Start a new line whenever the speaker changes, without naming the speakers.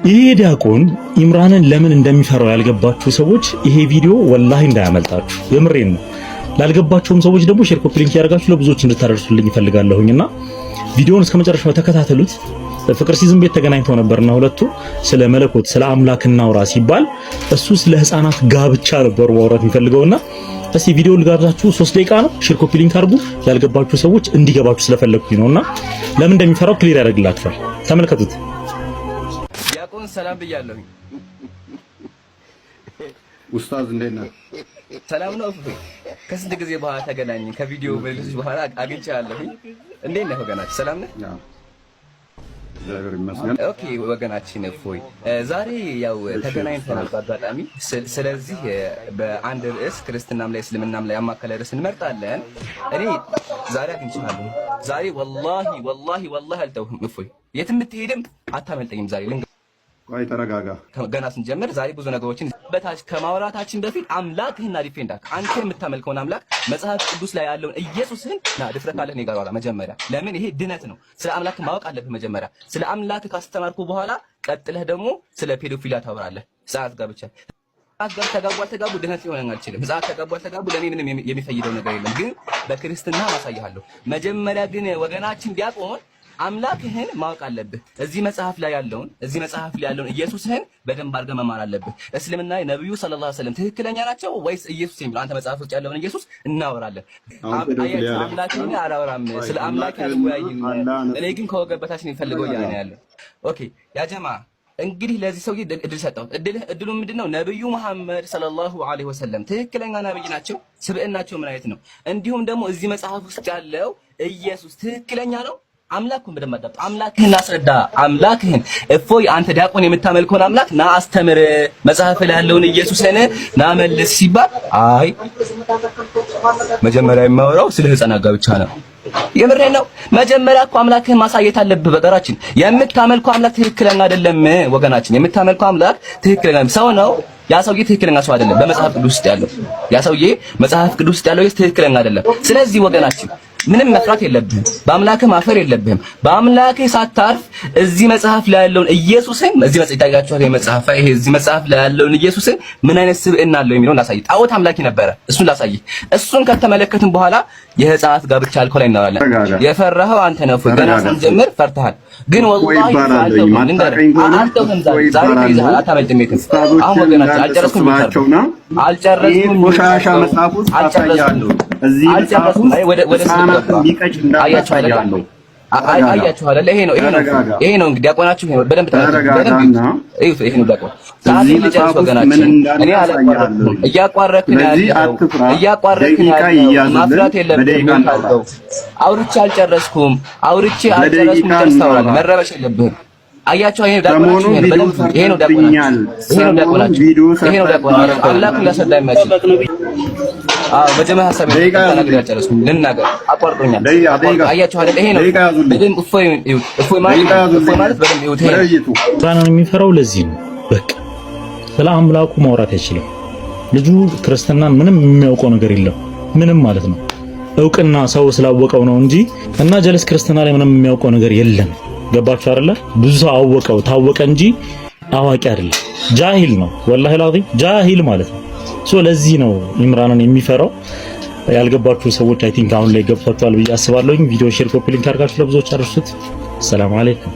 ይሄ ዲያቆን ኢምራንን ለምን እንደሚፈራው ያልገባችሁ ሰዎች ይሄ ቪዲዮ ወላሂ እንዳያመልጣችሁ፣ የምሬን ነው። ላልገባችሁም ሰዎች ደግሞ ሼር ኮፒ ሊንክ ያደርጋችሁ ለብዙዎች እንድታደርሱልኝ ይፈልጋለሁኝና ቪዲዮውን እስከመጨረሻው ተከታተሉት። ፍቅር ሲዝም ቤት ተገናኝተው ነበርና ሁለቱ ስለ መለኮት ስለ አምላክ እናውራ ሲባል እሱ ስለ ህፃናት ጋብቻ ነበር ማውራት የሚፈልገውና እስቲ ቪዲዮ ልጋብዛችሁ። 3 ደቂቃ ነው። ሼር ኮፒ ሊንክ አድርጉ ያልገባችሁ ሰዎች እንዲገባችሁ ስለፈለኩኝ ነውና ለምን እንደሚፈራው ክሊር ያደርግላችኋል። ተመልከቱት።
ዲያቆን ሰላም ብያለሁኝ።
ኡስታዝ እንዴት ነህ?
ሰላም ነው። ከስንት ጊዜ በኋላ ተገናኘን። ከቪዲዮ መልሶች በኋላ አግኝቻለሁኝ። እንዴት ነህ ወገናችን? ሰላም ነህ?
እግዚአብሔር ይመስገን።
ኦኬ ወገናችን እፎይ፣ ዛሬ ያው ተገናኝተናል በአጋጣሚ። ስለዚህ በአንድ ርዕስ ክርስትናም ላይ እስልምናም ላይ ያማከለ ርዕስ እንመርጣለን። እኔ ዛሬ አግኝቻለሁ። ዛሬ ወላሂ አልተውህም እፎይ፣ የትም ብትሄድም አታመልጠኝም። ዛሬ
ቆይ ተረጋጋ።
ገና ስንጀምር ዛሬ ብዙ ነገሮችን በታች ከማውራታችን በፊት አምላክህና ዲፌንዳክ አንተ የምታመልከውን አምላክ መጽሐፍ ቅዱስ ላይ ያለውን ኢየሱስን ና ድፍረት ካለህ እኔ ጋር አውራ መጀመሪያ። ለምን ይሄ ድነት ነው። ስለ አምላክ ማወቅ አለብህ መጀመሪያ። ስለ አምላክ ካስተማርኩ በኋላ ቀጥለህ ደግሞ ስለ ፔዶፊሊያ ታወራለህ። ሰዓት ጋር ብቻ ጋር ተጋቡ ድነት ሊሆን አልችልም። ሰዓት ተጋቡ ለኔ ምንም የሚፈይደው ነገር የለም። ግን በክርስትና ማሳያለሁ። መጀመሪያ ግን ወገናችን ዲያቆን አምላክህን ማወቅ አለብህ። እዚህ መጽሐፍ ላይ ያለውን ኢየሱስህን በደንብ አድርገህ መማር አለብህ። እስልምና ነብዩ ሰለላሁ ዐለይሂ ወሰለም ትክክለኛ ናቸው ወይስ ኢየሱስ የሚለው አንተ መጽሐፍ ውስጥ ያለውን ኢየሱስ እናወራለን። አምላክህን አላወራም፣ ስለ አምላክ ያልወያይን። እኔ ግን ከወገበታችን የሚፈልገው ያ ነው ያለው። ኦኬ ያ ጀማ እንግዲህ ለዚህ ሰውዬ እድል ሰጠው። እድሉ ምንድነው? ነብዩ መሐመድ ሰለላሁ ዐለይሂ ወሰለም ትክክለኛ ነብይ ናቸው። ስብዕናቸው ምን አይነት ነው? እንዲሁም ደግሞ እዚህ መጽሐፍ ውስጥ ያለው ኢየሱስ ትክክለኛ ነው። አምላክህን በደንብ አዳምጥ። አምላክህን አስረዳ። አምላክህን እፎይ፣ አንተ ዲያቆን የምታመልከውን አምላክ ና አስተምር፣ መጽሐፍ ላይ ያለውን ኢየሱስን ና መልስ ሲባል አይ መጀመሪያ የማወራው ስለ ህፃናት ጋብቻ ነው። የምሬን ነው። መጀመሪያ እኮ አምላክህን ማሳየት አለብህ። በቀራችን የምታመልከው አምላክ ትክክለኛ አይደለም ወገናችን። የምታመልከው አምላክ ትክክለኛ ሰው ነው። ያ ሰውዬ ትክክለኛ ሰው አይደለም። በመጽሐፍ ቅዱስ ውስጥ ያለው ያ ሰውዬ መጽሐፍ ቅዱስ ውስጥ ያለው ትክክለኛ አይደለም። ስለዚህ ወገናችን ምንም መፍራት የለብህም። በአምላክህ ማፈር የለብህም። በአምላክህ ሳታርፍ እዚህ መጽሐፍ ላይ ያለውን ኢየሱስን እዚህ መጽሐፍ ላይ ያለውን ኢየሱስን ምን አይነት ስብዕና አለው የሚለውን ላሳይ። ጣዖት አምላኪ ነበረ፣ እሱን ላሳይ። እሱን ከተመለከትን በኋላ የህፃናት ጋብቻ አልኮል ላይ እናወራለን። የፈራኸው አንተ ነህ። ገና ስንጀምር ፈርተሃል። ግን ወላሂ ዛሬ ተይዘሃል፣ አታመልጥም። አሁን ወገናችን አልጨረስኩም።
ቆሻሻ መጽሐፍ ውስጥ አሳያለሁ። እዚህ መጽሐፍ ውስጥ
አያችሁ አይደል? ይሄ ነው እንግዲህ ዲያቆናችሁ በደንብ ተረጋጋና እዩት። ይሄ ነው ዲያቆን ታዲያ ልጨርስ ወገናችን። እኔ አላቋረጥኩም፣ እያቋረጥኩኝ ማፍራት የለብህም። አውርቼ አልጨረስኩም። ጨርስ ታወራለህ። መረበሽ የለብህም። አያችሁ ይሄ ዲያቆናችሁ ይሄ ነው ዲያቆናችሁ አላህን ሊያስረዳ የማይችል በጀመህ ሐሳብ ተናግሬ አልጨረስኩም። ልናገር አቋርጦኛል። አያችሁ አይደል? ይሄ ነው በደንብ እፎይ ማለት በደንብ ይሁት። ይሄ
ቁርአንን የሚፈራው ለዚህ ነው። በቃ ስለ አምላኩ ማውራት አይችልም ልጁ። ክርስትናን ምንም የሚያውቀው ነገር የለም፣ ምንም ማለት ነው። እውቅና ሰው ስላወቀው ነው እንጂ እና ጀለስ ክርስትና ላይ ምንም የሚያውቀው ነገር የለም። ገባችሁ አይደለ? ብዙ ሰው አወቀው ታወቀ እንጂ አዋቂ አይደለም። ጃሂል ነው፣ ወላሂ ላዚም ጃሂል ማለት ነው። ለዚህ ነው ኢምራንን የሚፈራው። ያልገባችሁ ሰዎች አይ ቲንክ አሁን ላይ ገብቷችኋል ብዬ አስባለሁ። ቪዲዮ ሼር ኮፒ ሊንክ አድርጋችሁ ለብዙዎች አድርሱት። ሰላም አለይኩም።